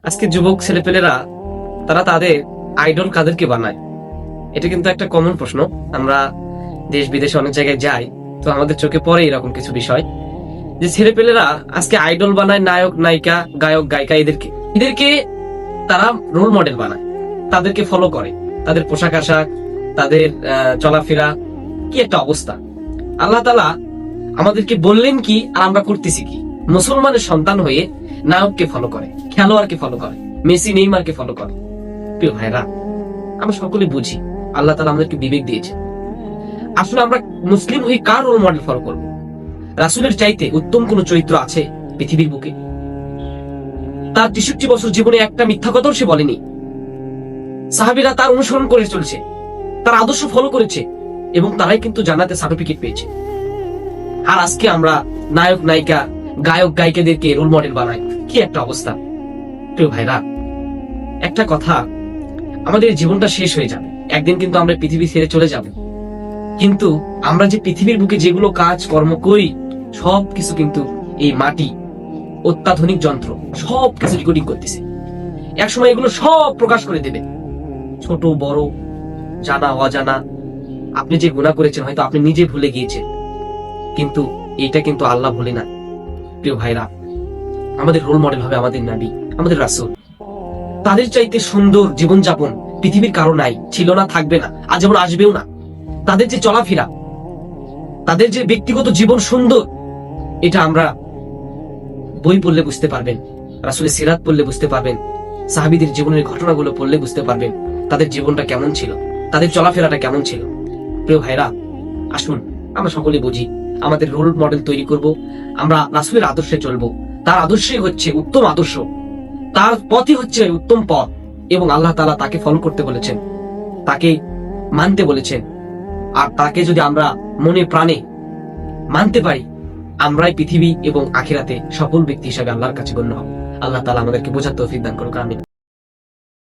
আজকে যুবক ছেলেপেলেরা তারা তাদের আইডল কাদেরকে বানায়? এটা কিন্তু একটা কমন প্রশ্ন। আমরা দেশ বিদেশে অনেক জায়গায় যাই, তো আমাদের চোখে পড়ে এরকম কিছু বিষয় যে ছেলেপেলেরা আজকে আইডল বানায় নায়ক নায়িকা গায়ক গায়িকা এদেরকে এদেরকে তারা রোল মডেল বানায়, তাদেরকে ফলো করে, তাদের পোশাক আশাক, তাদের চলাফেরা, কি একটা অবস্থা। আল্লাহ তাআলা আমাদেরকে বললেন কি আর আমরা করতেছি কি? মুসলমানের সন্তান হয়ে নায়ককে ফলো করে, খেলোয়াড়কে ফলো করে, মেসি নেইমারকে ফলো করে। প্রিয় ভাইরা, আমরা সকলে বুঝি আল্লাহ তাআলা আমাদেরকে বিবেক দিয়েছে। আসলে আমরা মুসলিম হয়ে কার রোল মডেল ফলো করবো? রাসূলের চাইতে উত্তম কোন চরিত্র আছে পৃথিবীর বুকে? তার ৬৩ বছর জীবনে একটা মিথ্যা কথাও সে বলেনি। সাহাবীরা তার অনুসরণ করে চলছে, তার আদর্শ ফলো করেছে, এবং তারাই কিন্তু জান্নাতে সার্টিফিকেট পেয়েছে। আর আজকে আমরা নায়ক নায়িকা গায়ক গায়িকাদেরকে রোল মডেল বানাই, কি একটা অবস্থা। প্রিয় ভাইরা, একটা কথা, আমাদের জীবনটা শেষ হয়ে যাবে একদিন, কিন্তু আমরা পৃথিবী ছেড়ে চলে যাব। কিন্তু আমরা যে পৃথিবীর বুকে যেগুলো কাজ কর্ম করি সবকিছু কিন্তু এই মাটি, অত্যাধুনিক যন্ত্র সবকিছু রেকর্ডিং করতেছে। একসময় এগুলো সব প্রকাশ করে দেবে, ছোট বড়, জানা অজানা। আপনি যে গুনাহ করেছেন হয়তো আপনি নিজে ভুলে গিয়েছেন, কিন্তু এটা কিন্তু আল্লাহ ভুলে না। প্রিয় ভাইরা, আমাদের রোল মডেল হবে আমাদের নবী, আমাদের রাসূল। তাদের চাইতে সুন্দর জীবনযাপন পৃথিবীর কারো নাই, ছিল না, থাকবে না, আজ যেমন আসবেও না। তাদের যে চলাফেরা, তাদের যে ব্যক্তিগত জীবন সুন্দর, এটা আমরা বই পড়লে বুঝতে পারবেন, রাসূলের সিরাত পড়লে বুঝতে পারবেন, সাহাবীদের জীবনের ঘটনাগুলো পড়লে বুঝতে পারবেন তাদের জীবনটা কেমন ছিল, তাদের চলাফেরাটা কেমন ছিল। প্রিয় ভাইরা, আসুন আমরা সকলে বুঝি, আমাদের রোল মডেল তৈরি করব, আমরা রাসূলের আদর্শে চলবো। তার আদর্শই হচ্ছে উত্তম আদর্শ, তার পথই হচ্ছে উত্তম পথ, এবং আল্লাহ তাআলা তাকে ফলো করতে বলেছেন, তাকে মানতে বলেছেন। আর তাকে যদি আমরা মনে প্রাণে মানতে পারি, আমরাই পৃথিবী এবং আখিরাতে সফল ব্যক্তি হিসেবে আল্লাহর কাছে গণ্য হব। আল্লাহ তাআলা আমাদেরকে বোঝার তৌফিক দান করুক। আমিন।